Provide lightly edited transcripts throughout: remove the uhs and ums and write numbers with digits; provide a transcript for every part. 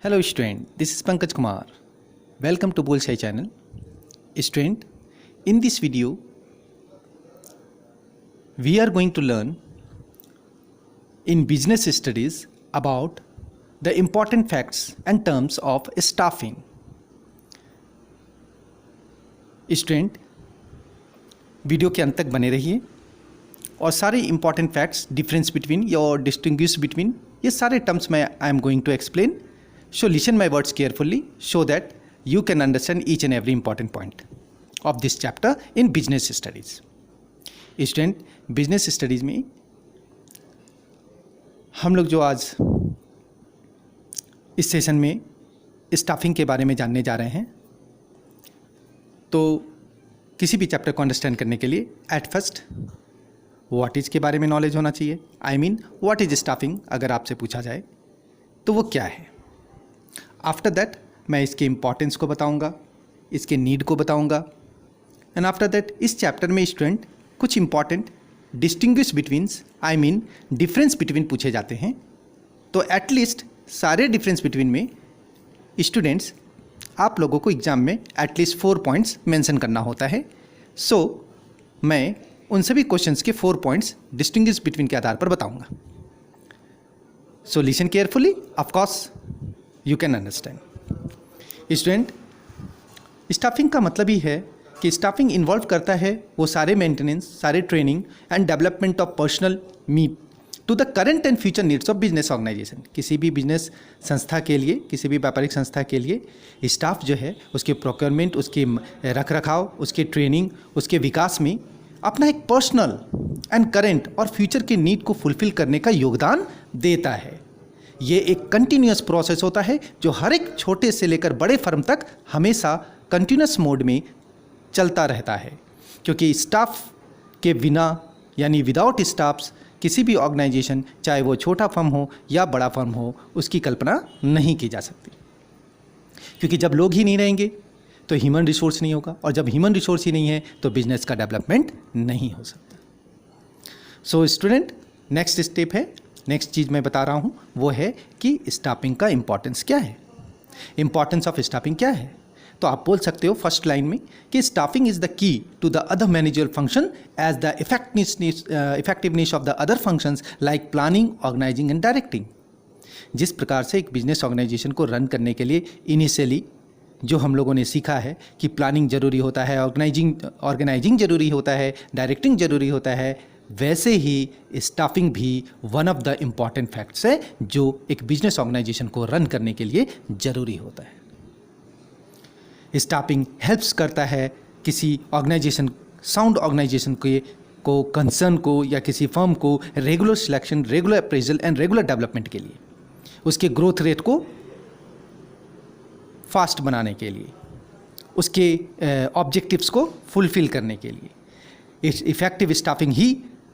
Hello student, this is Pankaj Kumar. Welcome to Bolshai channel. Student, in this video, we are going to learn in business studies about the important facts and terms of staffing. Student, video के अंत तक बने रहिए और सारे important facts, difference between or distinguish between ये सारे terms मैं I am going to explain. So listen my words carefully so that you can understand each and every important point of this chapter in business studies. Student, business studies में हम लोग जो आज इस session में staffing के बारे में जानने जा रहे हैं, तो किसी भी चैप्टर को अंडरस्टैंड करने के लिए एट फर्स्ट व्हाट इज़ के बारे में नॉलेज होना चाहिए. I mean what is staffing अगर आपसे पूछा जाए तो वो क्या है. आफ्टर दैट मैं इसके इम्पॉर्टेंस को बताऊंगा, इसके नीड को बताऊंगा. एंड आफ्टर दैट इस चैप्टर में स्टूडेंट कुछ important distinguish betweens I mean difference between पूछे जाते हैं. तो एटलीस्ट सारे डिफरेंस बिटवीन में स्टूडेंट्स आप लोगों को एग्ज़ाम में एटलीस्ट 4 पॉइंट्स मेंशन करना होता है. सो मैं उन सभी क्वेश्चंस के 4 पॉइंट्स डिस्टिंग्विश बिटवीन के आधार पर बताऊंगा. So listen carefully, of course you can understand. Student, staffing का मतलब ही है कि स्टाफिंग इन्वॉल्व करता है वो सारे मेंटेनेंस, सारे training and development of personnel meet to the current and future needs of business organization. किसी भी बिजनेस संस्था के लिए, किसी भी व्यापारिक संस्था के लिए स्टाफ जो है उसके प्रोक्योरमेंट, उसके रख रखाव, उसके ट्रेनिंग, उसके विकास में अपना एक पर्सनल एंड करंट और फ्यूचर के नीड को फुलफिल करने का योगदान देता है. ये एक कंटिन्यूस प्रोसेस होता है जो हर एक छोटे से लेकर बड़े फर्म तक हमेशा कंटिन्यूस मोड में चलता रहता है, क्योंकि स्टाफ के बिना यानी विदाउट स्टाफ्स किसी भी ऑर्गेनाइजेशन, चाहे वो छोटा फर्म हो या बड़ा फर्म हो, उसकी कल्पना नहीं की जा सकती. क्योंकि जब लोग ही नहीं रहेंगे तो ह्यूमन रिसोर्स नहीं होगा, और जब ह्यूमन रिसोर्स ही नहीं है तो बिजनेस का डेवलपमेंट नहीं हो सकता. सो स्टूडेंट, नेक्स्ट स्टेप है, नेक्स्ट चीज़ मैं बता रहा हूँ वो है कि स्टाफिंग का इम्पॉर्टेंस क्या है. इम्पॉर्टेंस ऑफ स्टाफिंग क्या है? तो आप बोल सकते हो फर्स्ट लाइन में कि staffing is the key to the other managerial function as the effectiveness of the other functions like planning, organizing and directing. जिस प्रकार से एक बिजनेस ऑर्गेनाइजेशन को रन करने के लिए इनिशियली जो हम लोगों ने सीखा है कि प्लानिंग ज़रूरी होता है, ऑर्गेनाइजिंग ज़रूरी होता है, डायरेक्टिंग ज़रूरी होता है, वैसे ही स्टाफिंग भी one of the important facts है जो एक बिजनेस ऑर्गेनाइजेशन को रन करने के लिए ज़रूरी होता है. स्टाफिंग हेल्प्स करता है किसी ऑर्गेनाइजेशन, साउंड ऑर्गेनाइजेशन को कंसर्न को या किसी फर्म को regular selection, regular appraisal and regular development के लिए, उसके ग्रोथ रेट को फास्ट बनाने के लिए, उसके ऑब्जेक्टिव्स को फुलफिल करने के लिए. इफ़ेक्टिव स्टाफिंग ही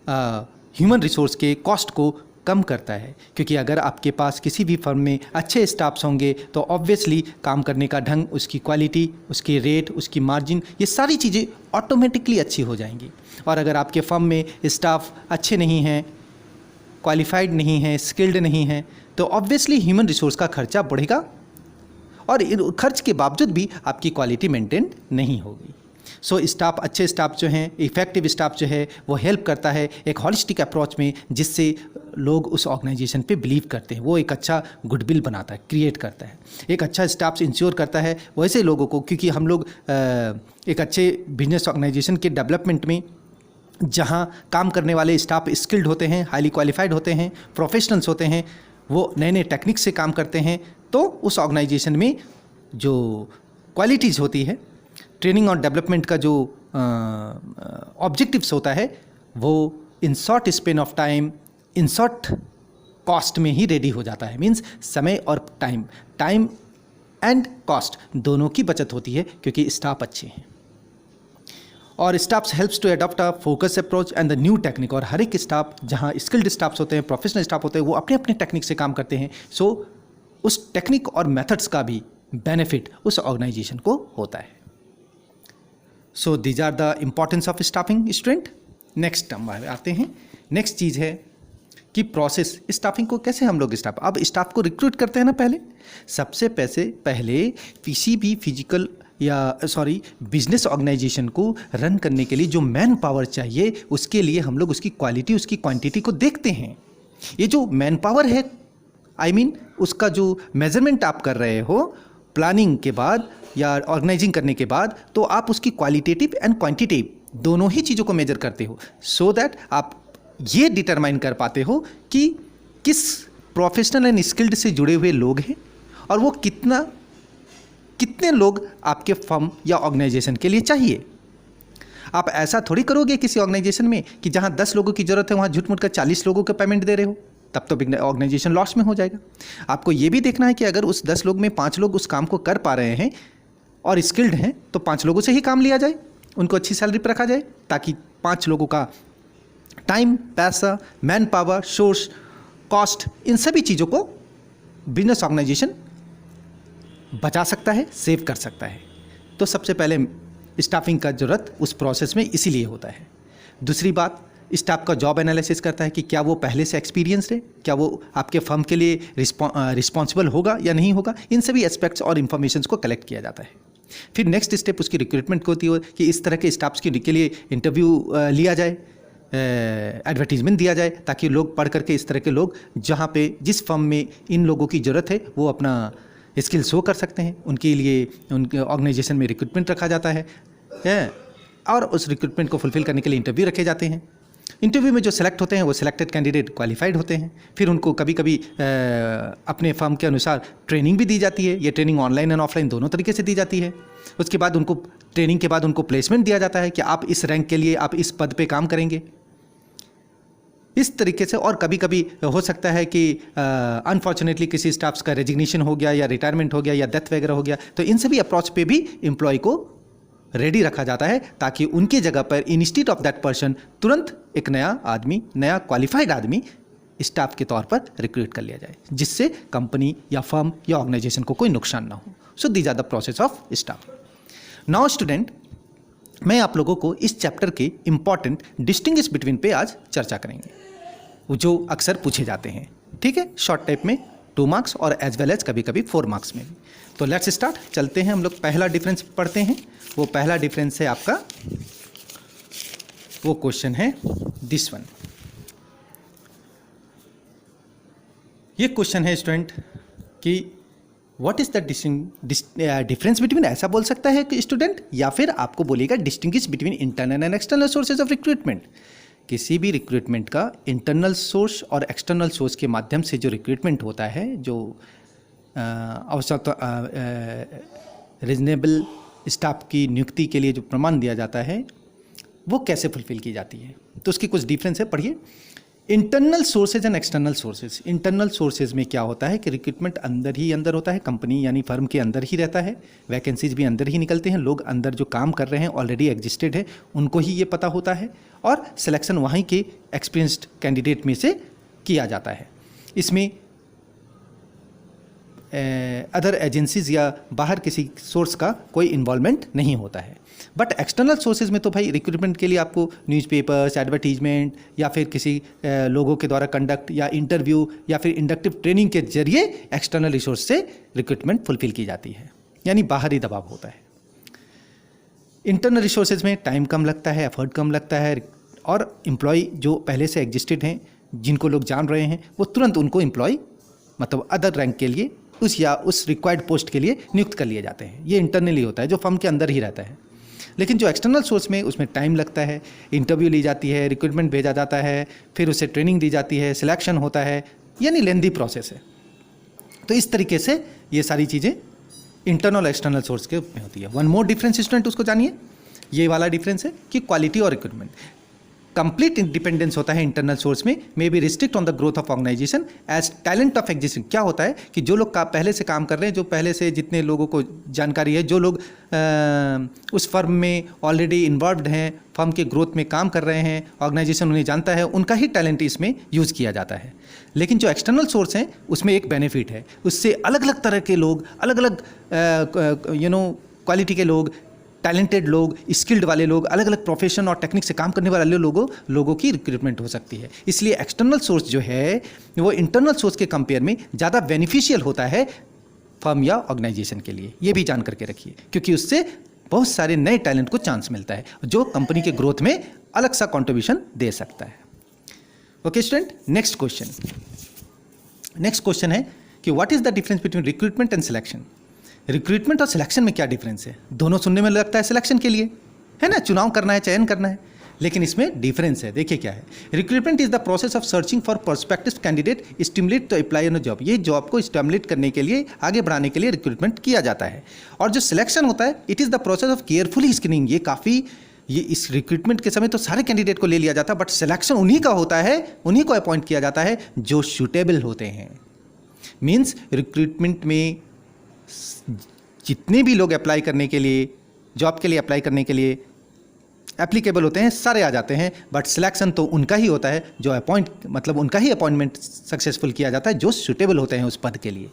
ह्यूमन रिसोर्स के कॉस्ट को कम करता है, क्योंकि अगर आपके पास किसी भी फर्म में अच्छे स्टाफ्स होंगे तो ऑब्वियसली काम करने का ढंग, उसकी क्वालिटी, उसके रेट, उसकी मार्जिन, ये सारी चीज़ें ऑटोमेटिकली अच्छी हो जाएंगी. और अगर आपके फर्म में स्टाफ अच्छे नहीं हैं, क्वालिफाइड नहीं हैं, स्किल्ड नहीं हैं, तो ऑब्वियसली ह्यूमन रिसोर्स का खर्चा बढ़ेगा और खर्च के बावजूद भी आपकी क्वालिटी मेंटेन नहीं होगी. सो स्टाफ, अच्छे स्टाफ जो हैं, इफ़ेक्टिव स्टाफ जो है वो हेल्प करता है एक हॉलिस्टिक अप्रोच में, जिससे लोग उस ऑर्गेनाइजेशन पे बिलीव करते हैं. वो एक अच्छा गुडविल बनाता है, क्रिएट करता है. एक अच्छा स्टाफ इंश्योर करता है वैसे लोगों को, क्योंकि हम लोग एक अच्छे बिजनेस ऑर्गेनाइजेशन के डेवलपमेंट में जहाँ काम करने वाले स्टाफ स्किल्ड होते हैं, हाईली क्वालिफाइड होते हैं, प्रोफेशनल्स होते हैं, वो नए नए टेक्निक से काम करते हैं, तो उस ऑर्गेनाइजेशन में जो क्वालिटीज़ होती है, ट्रेनिंग और डेवलपमेंट का जो ऑब्जेक्टिव्स होता है, वो in short span of time, in short cost में ही रेडी हो जाता है. मीन्स समय और टाइम एंड कॉस्ट दोनों की बचत होती है, क्योंकि स्टाफ अच्छे हैं. और staffs helps to adopt a focus approach and the new technique. और हर एक स्टाफ, जहाँ स्किल्ड स्टाफ्स होते हैं, प्रोफेशनल स्टाफ होते हैं, वो अपने अपने टेक्निक से काम करते हैं. सो उस टेक्निक और मेथड्स का भी बेनिफिट उस ऑर्गेनाइजेशन को होता है. So these are the importance of staffing. Student, next हम आते हैं. नेक्स्ट चीज़ है कि प्रोसेस स्टाफिंग को कैसे हम लोग स्टाफ को रिक्रूट करते हैं ना। पहले सबसे पहले किसी भी फिजिकल बिजनेस ऑर्गेनाइजेशन को रन करने के लिए जो मैन पावर चाहिए, उसके लिए हम लोग उसकी क्वालिटी, उसकी क्वांटिटी को देखते हैं। ये जो मैन पावर है, उसका जो मेजरमेंट आप कर रहे हो प्लानिंग के बाद या ऑर्गेनाइजिंग करने के बाद, तो आप उसकी क्वालिटेटिव एंड क्वांटिटेटिव दोनों ही चीज़ों को मेजर करते हो, सो दैट आप ये डिटरमाइन कर पाते हो कि किस प्रोफेशनल एंड स्किल्ड से जुड़े हुए लोग हैं और वो कितने लोग आपके फर्म या ऑर्गेनाइजेशन के लिए चाहिए। आप ऐसा थोड़ी करोगे किसी ऑर्गेनाइजेशन में कि जहाँ 10 लोगों की ज़रूरत है वहाँ झूठ-मूठ कर 40 लोगों को पेमेंट दे रहे हो, तब तो ऑर्गेनाइजेशन लॉस में हो जाएगा। आपको ये भी देखना है कि अगर उस 10 लोग में 5 लोग उस काम को कर पा रहे हैं और स्किल्ड हैं, तो 5 लोगों से ही काम लिया जाए, उनको अच्छी सैलरी पर रखा जाए, ताकि 5 लोगों का टाइम, पैसा, मैन पावर, सोर्स, कॉस्ट, इन सभी चीज़ों को बिजनेस ऑर्गेनाइजेशन बचा सकता है, सेव कर सकता है। तो सबसे पहले स्टाफिंग का ज़रूरत उस प्रोसेस में इसीलिए होता है। दूसरी बात, स्टाफ का जॉब एनालिसिस करता है कि क्या वो पहले से एक्सपीरियंस्ड है, क्या वो आपके फर्म के लिए रिस्पॉन्सिबल होगा या नहीं होगा। इन सभी एस्पेक्ट्स और इन्फॉर्मेशंस को कलेक्ट किया जाता है। फिर नेक्स्ट स्टेप उसकी रिक्रूटमेंट को होती है कि इस तरह के स्टाफ्स के लिए इंटरव्यू लिया जाए, एडवर्टीजमेंट दिया जाए, ताकि लोग पढ़ करके इस तरह के लोग जहाँ पे जिस फर्म में इन लोगों की ज़रूरत है वो अपना स्किल शो कर सकते हैं। उनके लिए उनके ऑर्गेनाइजेशन में रिक्रूटमेंट रखा जाता है और उस रिक्रूटमेंट को फुलफिल करने के लिए इंटरव्यू रखे जाते हैं। इंटरव्यू में जो सेलेक्ट होते हैं वो सिलेक्टेड कैंडिडेट क्वालिफाइड होते हैं। फिर उनको कभी कभी अपने फर्म के अनुसार ट्रेनिंग भी दी जाती है। ये ट्रेनिंग ऑनलाइन एंड ऑफलाइन दोनों तरीके से दी जाती है। उसके बाद उनको ट्रेनिंग के बाद उनको प्लेसमेंट दिया जाता है कि आप इस रैंक के लिए आप इस पद पे काम करेंगे, इस तरीके से। और कभी कभी हो सकता है कि अनफॉर्चुनेटली किसी स्टाफ्स का रेजिग्नेशन हो गया या रिटायरमेंट हो गया या डेथ वगैरह हो गया, तो इन सभी अप्रोच पे भी एम्प्लॉय को रेडी रखा जाता है, ताकि उनकी जगह पर इंस्टीड ऑफ दैट पर्सन तुरंत एक नया क्वालिफाइड आदमी स्टाफ के तौर पर रिक्रूट कर लिया जाए, जिससे कंपनी या फर्म या ऑर्गेनाइजेशन को कोई नुकसान ना हो। So these are the process of staff. Now student, मैं आप लोगों को इस चैप्टर के इंपॉर्टेंट डिस्टिंग्विश बिटवीन पे आज चर्चा करेंगे, जो अक्सर पूछे जाते हैं। ठीक है, शॉर्ट टाइप में 2 मार्क्स और एज वेल एज कभी कभी 4 मार्क्स में भी। तो लेट्स स्टार्ट, चलते हैं हम लोग। पहला डिफरेंस पढ़ते हैं। वो पहला डिफरेंस है आपका, वो क्वेश्चन है दिस वन। ये क्वेश्चन है स्टूडेंट कि what is the difference between, ऐसा बोल सकता है कि स्टूडेंट, या फिर आपको बोलेगा distinguish between internal and external sources of recruitment. किसी भी रिक्रूटमेंट का इंटरनल सोर्स और एक्सटर्नल सोर्स के माध्यम से जो रिक्रूटमेंट होता है, जो रीजनेबल स्टाफ की नियुक्ति के लिए जो प्रमाण दिया जाता है, वो कैसे फुलफिल की जाती है। तो उसकी कुछ डिफरेंस है, पढ़िए। Internal sources and external sources. Internal sources में क्या होता है कि रिक्रूटमेंट अंदर ही अंदर होता है, कंपनी यानी फर्म के अंदर ही रहता है, वैकेंसीज भी अंदर ही निकलते हैं, लोग अंदर जो काम कर रहे हैं ऑलरेडी एग्जिस्टेड है, उनको ही ये पता होता है, और सिलेक्शन वहीं के एक्सपीरियंस्ड कैंडिडेट में से किया जाता है। इसमें अदर एजेंसीज या बाहर किसी सोर्स का कोई इन्वॉल्वमेंट नहीं होता है। बट एक्सटर्नल सोर्सेज में तो भाई रिक्रूटमेंट के लिए आपको न्यूज़पेपर्स, एडवर्टीजमेंट या फिर किसी लोगों के द्वारा कंडक्ट या इंटरव्यू या फिर इंडक्टिव ट्रेनिंग के जरिए एक्सटर्नल रिसोर्स से रिक्रूटमेंट फुलफिल की जाती है, यानी बाहरी दबाव होता है। इंटरनल रिसोर्सेज में टाइम कम लगता है, एफर्ट कम लगता है, और एम्प्लॉय जो पहले से एग्जिस्टेड हैं, जिनको लोग जान रहे हैं, वो तुरंत उनको एम्प्लॉय मतलब अदर रैंक के लिए उस रिक्वायर्ड पोस्ट के लिए नियुक्त कर लिए जाते हैं। ये इंटरनली होता है, जो फर्म के अंदर ही रहता है। लेकिन जो एक्सटर्नल सोर्स में, उसमें टाइम लगता है, इंटरव्यू ली जाती है, रिक्रूटमेंट भेजा जाता है, फिर उसे ट्रेनिंग दी जाती है, सिलेक्शन होता है, यानी लेंदी प्रोसेस है। तो इस तरीके से ये सारी चीज़ें इंटरनल और एक्सटर्नल सोर्स के में होती है। वन मोर डिफरेंस स्टूडेंट, उसको जानिए। ये वाला डिफरेंस है कि क्वालिटी और रिक्रूटमेंट। कंप्लीट इंडिपेंडेंस होता है इंटरनल सोर्स में, may be restrict on the growth of organization as talent of existing. क्या होता है कि जो लोग पहले से काम कर रहे हैं, जो पहले से जितने लोगों को जानकारी है, जो लोग उस फर्म में ऑलरेडी इन्वॉल्व्ड हैं, फर्म के ग्रोथ में काम कर रहे हैं, ऑर्गेनाइजेशन उन्हें जानता है, उनका ही टैलेंट इसमें यूज़ किया जाता है। लेकिन जो एक्सटर्नल सोर्स हैं, उसमें एक बेनिफिट है, उससे अलग अलग तरह के लोग, अलग अलग क्वालिटी के लोग, टैलेंटेड लोग, स्किल्ड वाले लोग, अलग अलग प्रोफेशन और टेक्निक से काम करने वाले लोगों की रिक्रूटमेंट हो सकती है। इसलिए एक्सटर्नल सोर्स जो है वो इंटरनल सोर्स के कंपेयर में ज़्यादा बेनिफिशियल होता है फर्म या ऑर्गेनाइजेशन के लिए। ये भी जान करके रखिए, क्योंकि उससे बहुत सारे नए टैलेंट को चांस मिलता है जो कंपनी के ग्रोथ में अलग सा कंट्रीब्यूशन दे सकता है। ओके स्टूडेंट, नेक्स्ट क्वेश्चन है कि what is the difference between recruitment and selection. Recruitment और सिलेक्शन में क्या डिफरेंस है? दोनों सुनने में लगता है सिलेक्शन के लिए, है ना, चुनाव करना है, चयन करना है, लेकिन इसमें डिफरेंस है। देखिए क्या है। Recruitment is the process of searching for prospective candidate stimulate to apply on a job. ये जॉब को स्टिमुलेट करने के लिए, आगे बढ़ाने के लिए रिक्रूटमेंट किया जाता है। और जो सिलेक्शन होता है, it is the process of carefully screening. ये इस रिक्रूटमेंट के समय तो सारे कैंडिडेट को ले लिया जाता है, बट सिलेक्शन उन्हीं का होता है, उन्हीं को अपॉइंट किया जाता है जो सूटेबल होते हैं। मीन्स रिक्रूटमेंट में जितने भी लोग अप्लाई करने के लिए, जॉब के लिए अप्लाई करने के लिए एप्लीकेबल होते हैं, सारे आ जाते हैं, बट सिलेक्शन तो उनका ही होता है जो उनका ही अपॉइंटमेंट सक्सेसफुल किया जाता है जो सूटेबल होते हैं उस पद के लिए।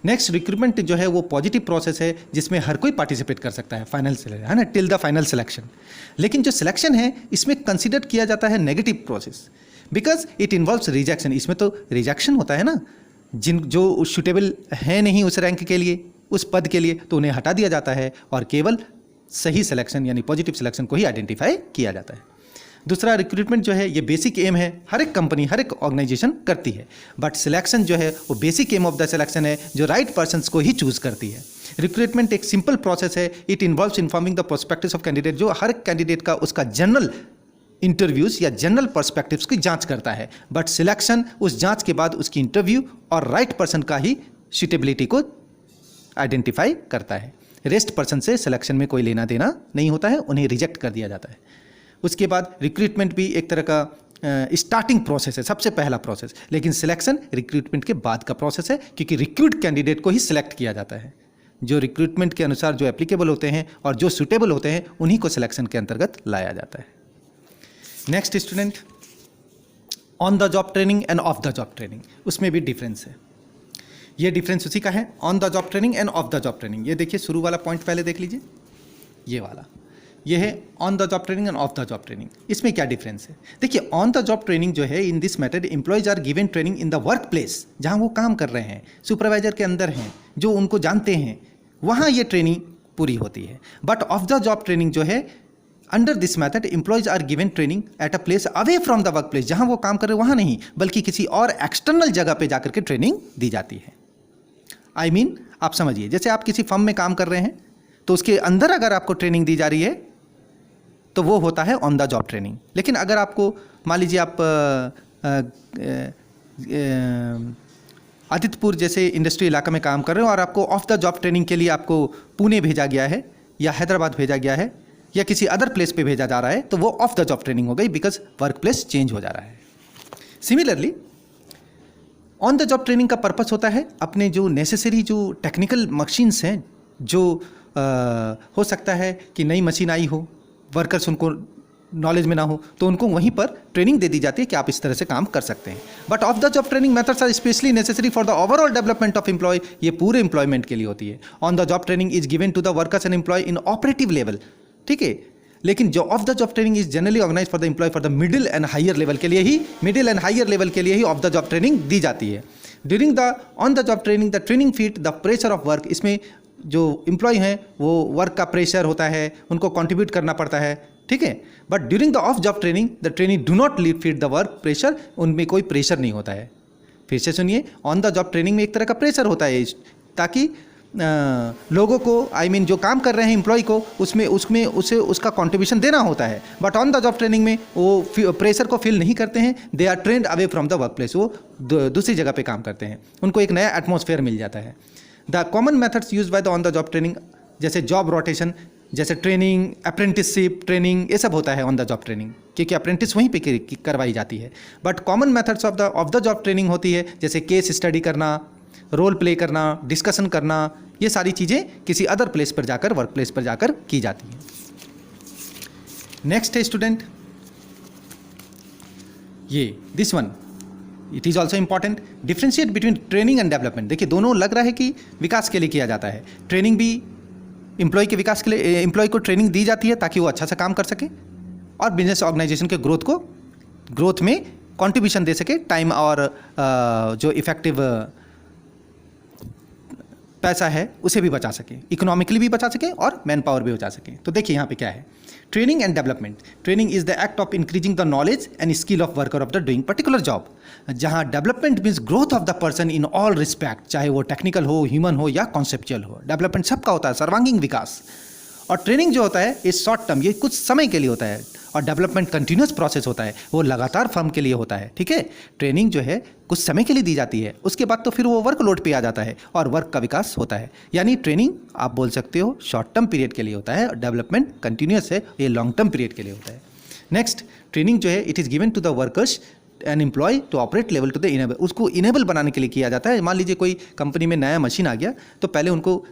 नेक्स्ट, रिक्रूटमेंट जो है वो पॉजिटिव प्रोसेस है जिसमें हर कोई पार्टिसिपेट कर सकता है, फाइनल सिलेक्शन है ना, टिल द फाइनल सिलेक्शन। लेकिन जो सिलेक्शन है इसमें कंसिडर किया जाता है negative process, because it involves rejection. इसमें तो रिजेक्शन होता है ना, जो सूटेबल है नहीं उस रैंक के लिए, उस पद के लिए, तो उन्हें हटा दिया जाता है और केवल सही सिलेक्शन यानी पॉजिटिव सिलेक्शन को ही आइडेंटिफाई किया जाता है। दूसरा, रिक्रूटमेंट जो है ये बेसिक एम है, हर एक कंपनी, हर एक ऑर्गेनाइजेशन करती है, बट सिलेक्शन जो है वो basic aim of the selection है जो राइट पर्सन्स को ही चूज करती है। रिक्रूटमेंट एक सिंपल प्रोसेस है, it involves informing the perspectives of candidate. जो हर कैंडिडेट का उसका जनरल इंटरव्यूज़ या जनरल पर्सपेक्टिव्स की जांच करता है, बट सिलेक्शन उस जांच के बाद उसकी इंटरव्यू और राइट पर्सन का ही सूटेबिलिटी को आइडेंटिफाई करता है। रेस्ट पर्सन से सिलेक्शन में कोई लेना देना नहीं होता है, उन्हें रिजेक्ट कर दिया जाता है। उसके बाद रिक्रूटमेंट भी एक तरह का स्टार्टिंग प्रोसेस है, सबसे पहला प्रोसेस, लेकिन सिलेक्शन रिक्रूटमेंट के बाद का प्रोसेस है, क्योंकि रिक्रूट कैंडिडेट को ही सिलेक्ट किया जाता है। जो रिक्रूटमेंट के अनुसार जो एप्लीकेबल होते हैं और जो सूटेबल होते हैं उन्हीं को सिलेक्शन के अंतर्गत लाया जाता है। Next student, on the job training end of the job training, उसमें भी डिफरेंस है। ये डिफरेंस उसी का है, on the job training end of the job training. ये देखिए शुरू वाला पॉइंट पहले देख लीजिए, ये वाला, ये है on the job training end of the job training. इसमें क्या डिफरेंस है? देखिए, ऑन द जॉब ट्रेनिंग जो है, in this method employees are given training in the work place, जहाँ वो काम कर रहे हैं, सुपरवाइजर के अंदर हैं, जो उनको जानते हैं, वहाँ ये ट्रेनिंग पूरी होती है। But off the job training जो है, under this method employees are given training at a place away from the work place, जहाँ वो काम कर रहे हैं वहाँ नहीं, बल्कि किसी और एक्सटर्नल जगह पे जाकर के ट्रेनिंग दी जाती है। I mean, आप समझिए, जैसे आप किसी फर्म में काम कर रहे हैं तो उसके अंदर अगर आपको ट्रेनिंग दी जा रही है तो वो होता है ऑन द जॉब ट्रेनिंग। लेकिन अगर आपको, मान लीजिए आप आदित्यपुर जैसे इंडस्ट्री इलाका में काम कर रहे हो और आपको ऑफ द जॉब ट्रेनिंग के लिए आपको पुणे भेजा गया है या हैदराबाद भेजा गया है या किसी अदर प्लेस पे भेजा जा रहा है, तो वो ऑफ द जॉब ट्रेनिंग हो गई, बिकॉज वर्क प्लेस चेंज हो जा रहा है। Similarly, on the job training का पर्पस होता है अपने जो नेसेसरी जो टेक्निकल मशीन्स हैं, जो हो सकता है कि नई मशीन आई हो, वर्कर्स उनको नॉलेज में ना हो, तो उनको वहीं पर ट्रेनिंग दे दी जाती है कि आप इस तरह से काम कर सकते हैं। But off the job training methods are specially necessary for the overall development of employee, ये पूरे एम्प्लॉयमेंट के लिए होती है। On the job training is given to the workers and employee in operative level, ठीक है। लेकिन जो off the job training is generally organise for the employee for the middle and higher level के लिए ही, मिडिल एंड हायर लेवल के लिए ही of the job training दी जाती है। During the on the job training the training feet the pressure of work, इसमें जो employ हैं वो वर्क का प्रेशर होता है, उनको कंट्रीब्यूट करना पड़ता है, ठीक है। But during the of job training the training do not feet the work pressure, उनमें कोई प्रेशर नहीं होता है। फिर से सुनिए, ऑन द जॉब ट्रेनिंग में एक तरह का प्रेशर होता है ताकि लोगों को, आई मीन जो काम कर रहे हैं एम्प्लॉय को, उसमें उसे उसका कंट्रीब्यूशन देना होता है। But on the job training में वो प्रेशर को फील नहीं करते हैं, they are trained away from the work place, वो दूसरी जगह पे काम करते हैं, उनको एक नया एटमॉस्फेयर मिल जाता है। The common methods use by the on the job training, जैसे जॉब रोटेशन, जैसे ट्रेनिंग, अप्रेंटिसशिप ट्रेनिंग, ये सब होता है ऑन द जॉब ट्रेनिंग, क्योंकि अप्रेंटिस वहीं पे करवाई जाती है। But common methods of the job training होती है जैसे केस स्टडी करना, रोल प्ले करना, डिस्कशन करना, ये सारी चीज़ें किसी अदर प्लेस पर जाकर, वर्क प्लेस पर जाकर की जाती हैं। नेक्स्ट है स्टूडेंट, ये this one, it is also important, differentiate between training and development. देखिए, दोनों लग रहा है कि विकास के लिए किया जाता है, ट्रेनिंग भी एम्प्लॉय के विकास के लिए एम्प्लॉय को ट्रेनिंग दी जाती है ताकि वो अच्छा से काम कर सके और बिजनेस ऑर्गेनाइजेशन के ग्रोथ में कंट्रीब्यूशन दे सके, टाइम और जो इफेक्टिव पैसा है उसे भी बचा सके, इकोनॉमिकली भी बचा सके और मैन पावर भी बचा सके। तो देखिए यहाँ पे क्या है, training and development. Training is the act of increasing the knowledge and skill of worker of the doing particular job, जहाँ development means growth of the person in all respect, चाहे वो टेक्निकल हो, ह्यूमन हो या conceptual हो। Development सबका होता है, सर्वांगीण विकास। और ट्रेनिंग जो होता है ये शॉर्ट टर्म, ये कुछ समय के लिए होता है, और डेवलपमेंट कंटिन्यूस प्रोसेस होता है, वो लगातार फर्म के लिए होता है। ठीक है, ट्रेनिंग जो है कुछ समय के लिए दी जाती है, उसके बाद तो फिर वो वर्कलोड पे आ जाता है और वर्क का विकास होता है। यानी ट्रेनिंग आप बोल सकते हो शॉर्ट टर्म पीरियड के लिए होता है, और डेवलपमेंट कंटिन्यूस है, ये लॉन्ग टर्म पीरियड के लिए होता है। नेक्स्ट, ट्रेनिंग जो है it is given to the workers and employee to operate level to the enable, उसको इनेबल बनाने के लिए किया जाता है। मान लीजिए कोई कंपनी में नया मशीन आ गया, तो पहले उनको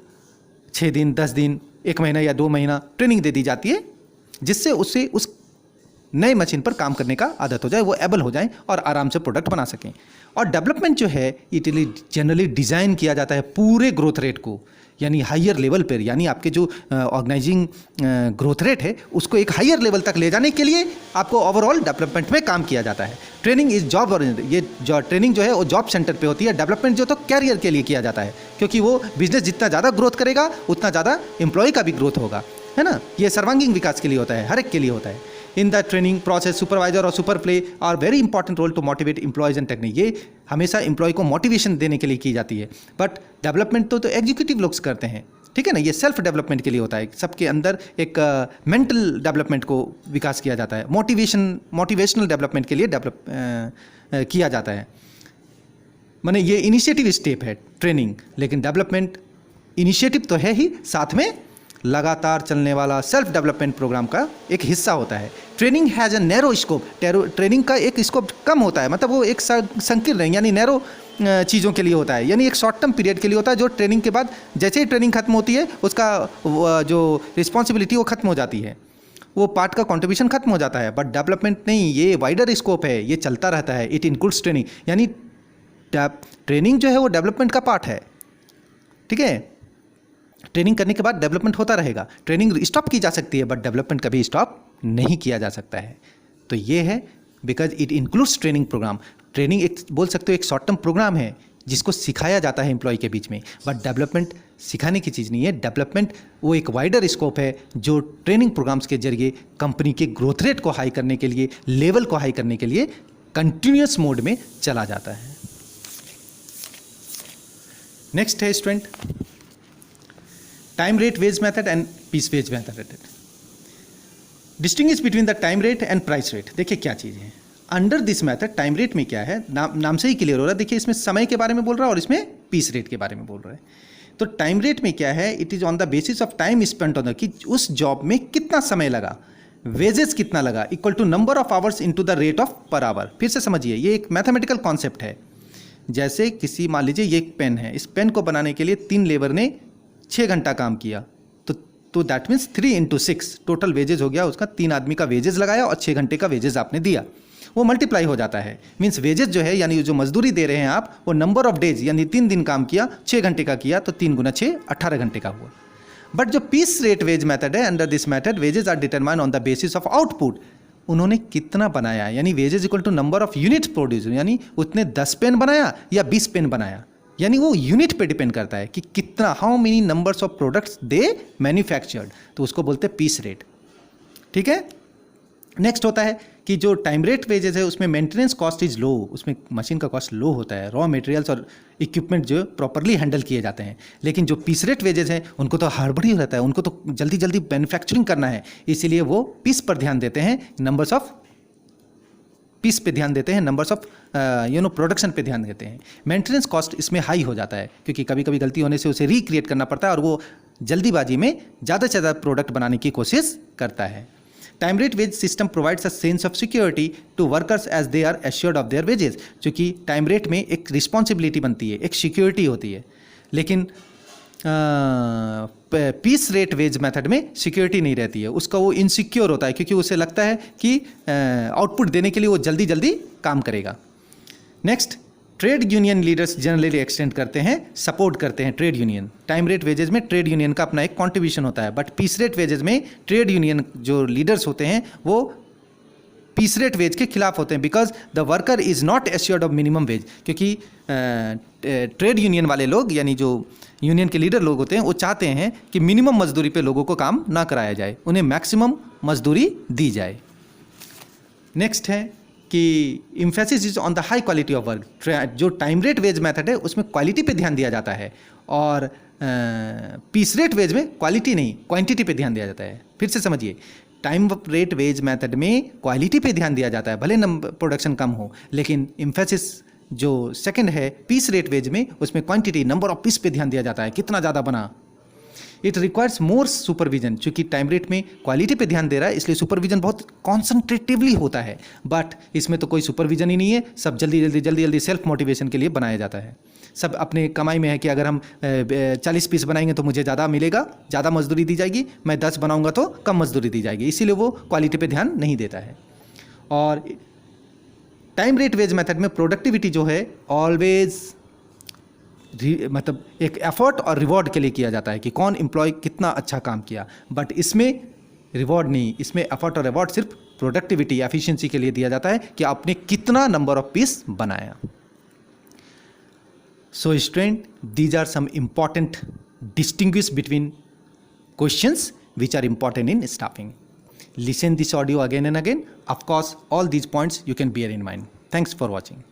6 दिन, 10 दिन, 1 महीना या 2 महीना ट्रेनिंग दे दी जाती है, जिससे उससे उस नए मशीन पर काम करने का आदत हो जाए, वो एबल हो जाए और आराम से प्रोडक्ट बना सकें। और डेवलपमेंट जो है इट जनरली डिज़ाइन किया जाता है पूरे ग्रोथ रेट को, यानी हायर लेवल पर, यानी आपके जो ऑर्गेनाइजिंग ग्रोथ रेट है उसको एक हायर लेवल तक ले जाने के लिए आपको ओवरऑल डेवलपमेंट में काम किया जाता है। ट्रेनिंग इज जॉब ओरिएंटेड, ये जो ट्रेनिंग जो है वो जॉब सेंटर पे होती है। डेवलपमेंट जो तो कैरियर के लिए किया जाता है, क्योंकि वो बिजनेस जितना ज़्यादा ग्रोथ करेगा उतना ज़्यादा एम्प्लॉय का भी ग्रोथ होगा, है ना। ये सर्वांगीण विकास के लिए होता है, हर एक के लिए होता है। In the training process supervisor और super play are very important role to motivate employees and technique, ये हमेशा एम्प्लॉय को मोटिवेशन देने के लिए की जाती है। बट डेवलपमेंट तो एग्जीक्यूटिव लोग करते हैं, ठीक है ना, ये सेल्फ डेवलपमेंट के लिए होता है। सबके अंदर एक मेंटल डेवलपमेंट को विकास किया जाता है, मोटिवेशनल डेवलपमेंट के लिए किया जाता है। माने ये इनिशिएटिव स्टेप है ट्रेनिंग, लेकिन डेवलपमेंट इनिशिएटिव तो है ही, साथ में लगातार चलने वाला सेल्फ डेवलपमेंट प्रोग्राम का एक हिस्सा होता है। Training has a narrow scope, training का एक स्कोप कम होता है, मतलब वो एक संकीर्ण यानी नैरो चीज़ों के लिए होता है, यानी एक शॉर्ट टर्म पीरियड के लिए होता है, जो ट्रेनिंग के बाद जैसे ही ट्रेनिंग खत्म होती है उसका जो रिस्पॉन्सिबिलिटी वो खत्म हो जाती है, वो पार्ट का कंट्रीब्यूशन खत्म हो जाता है। बट डेवलपमेंट नहीं, ये वाइडर स्कोप है, ये चलता रहता है। इट इंक्लूड्स ट्रेनिंग, यानी ट्रेनिंग जो है वो डेवलपमेंट का पार्ट है, ठीक है। ट्रेनिंग करने के बाद डेवलपमेंट होता रहेगा। ट्रेनिंग स्टॉप की जा सकती है, बट डेवलपमेंट कभी स्टॉप नहीं किया जा सकता है। तो ये है because it includes training program. Training एक बोल सकते हो एक शॉर्ट टर्म प्रोग्राम है जिसको सिखाया जाता है एम्प्लॉय के बीच में, बट डेवलपमेंट सिखाने की चीज़ नहीं है। डेवलपमेंट वो एक वाइडर स्कोप है जो ट्रेनिंग प्रोग्राम्स के जरिए कंपनी के ग्रोथ रेट को हाई करने के लिए, लेवल को हाई करने के लिए कंटिन्यूस मोड में चला जाता है। नेक्स्ट है student time rate wage method and piece wage method. Distinguish between the time rate and price rate. देखिए क्या चीज़ है under this method. Time rate में क्या है, नाम से ही क्लियर हो रहा है। देखिए इसमें समय के बारे में बोल रहा है और इसमें पीस रेट के बारे में बोल रहा है। तो टाइम रेट में क्या है, it is on the basis of time spent on the, कि उस जॉब में कितना समय लगा, वेजेस कितना लगा, equal to number of hours into the rate of per hour. फिर से समझिए, ये एक मैथमेटिकल कॉन्सेप्ट है। जैसे किसी, मान लीजिए ये एक पेन है, इस पेन को बनाने के लिए 3 लेबर ने 6 घंटा काम किया, तो दैट मीन्स 3 × 6 टोटल वेजेस हो गया उसका। 3 आदमी का वेजेस लगाया और 6 घंटे का वेजेस आपने दिया, वो मल्टीप्लाई हो जाता है। मीन्स वेजेस जो है यानी जो मजदूरी दे रहे हैं आप, वो नंबर ऑफ डेज यानी 3 दिन काम किया, 6 घंटे का किया, तो 3 × 6 18 घंटे का हुआ। बट जो पीस रेट वेज मेथड है, under this method wages are determine on the basis of output. उन्होंने कितना बनाया, यानी wages equal to number of units produce, यानी उसने 10 पेन बनाया या 20 पेन बनाया, यानी वो यूनिट पे डिपेंड करता है कि कितना, how many numbers of products they manufactured, तो उसको बोलते हैं पीस रेट, ठीक है। नेक्स्ट होता है कि जो टाइम रेट वेजेस है उसमें मेंटेनेंस कॉस्ट इज लो, उसमें मशीन का कॉस्ट लो होता है, रॉ मटेरियल्स और इक्विपमेंट जो प्रॉपरली हैंडल किए जाते हैं। लेकिन जो पीस रेट वेजेस हैं उनको तो हड़बड़ी रहता है, उनको तो जल्दी जल्दी मैन्युफैक्चरिंग करना है, इसीलिए वो पीस पर ध्यान देते हैं, नंबर्स ऑफ पीस पे ध्यान देते हैं, नंबर्स ऑफ प्रोडक्शन पे ध्यान देते हैं। मेंटेनेंस कॉस्ट इसमें हाई हो जाता है क्योंकि कभी कभी गलती होने से उसे रिक्रिएट करना पड़ता है और वो जल्दीबाजी में ज़्यादा से ज़्यादा प्रोडक्ट बनाने की कोशिश करता है। Time rate wage system provides a sense of security to workers as they are assured of their wages, क्योंकि टाइम रेट में एक रिस्पॉन्सिबिलिटी बनती है, एक सिक्योरिटी होती है। लेकिन पीस रेट वेज मेथड में सिक्योरिटी नहीं रहती है, उसका वो इनसिक्योर होता है क्योंकि उसे लगता है कि आउटपुट देने के लिए वो जल्दी जल्दी काम करेगा। Next trade union leaders generally extend करते हैं, सपोर्ट करते हैं trade union. Time rate wages में ट्रेड यूनियन का अपना एक कंट्रीब्यूशन होता है, बट पीस रेट वेजेस में ट्रेड यूनियन जो लीडर्स होते हैं वो पीस रेट वेज के खिलाफ होते हैं, because the worker is not assured of minimum wage. क्योंकि ट्रेड यूनियन वाले लोग यानी जो यूनियन के लीडर लोग होते हैं वो चाहते हैं कि मिनिमम मजदूरी पे लोगों को काम ना कराया जाए, उन्हें मैक्सिमम मजदूरी दी जाए। नेक्स्ट है कि emphasis is on the high quality of work. जो टाइम रेट वेज मेथड है उसमें क्वालिटी पे ध्यान दिया जाता है, और पीस रेट वेज में क्वालिटी नहीं क्वांटिटी पे ध्यान दिया जाता है। फिर से समझिए, टाइम रेट वेज मेथड में क्वालिटी पे ध्यान दिया जाता है, भले प्रोडक्शन कम हो, लेकिन इम्फेसिस जो सेकंड है पीस रेट वेज में उसमें क्वांटिटी नंबर ऑफ पीस पे ध्यान दिया जाता है, कितना ज़्यादा बना। It requires more supervision. चूंकि टाइम रेट में क्वालिटी पे ध्यान दे रहा है इसलिए सुपरविजन बहुत कॉन्सनट्रेटिवली होता है, बट इसमें तो कोई सुपरविजन ही नहीं है, सब जल्दी सेल्फ मोटिवेशन के लिए बनाया जाता है। सब अपने कमाई में है कि अगर हम 40 पीस बनाएंगे तो मुझे ज़्यादा मिलेगा, ज़्यादा मजदूरी दी जाएगी, मैं 10 बनाऊंगा तो कम मजदूरी दी जाएगी, इसीलिए वो क्वालिटी पे ध्यान नहीं देता है। और टाइम रेट वेज मेथड में प्रोडक्टिविटी जो है ऑलवेज मतलब एक एफर्ट और रिवॉर्ड के लिए किया जाता है कि कौन एम्प्लॉय कितना अच्छा काम किया, बट इसमें रिवॉर्ड नहीं, इसमें एफर्ट और रिवॉर्ड सिर्फ प्रोडक्टिविटी एफिशिएंसी के लिए दिया जाता है कि आपने कितना नंबर ऑफ पीस बनाया। So student, these are some important distinguish between questions which are important in staffing. Listen this audio again and again. Of course, all these points you can bear in mind. Thanks for watching.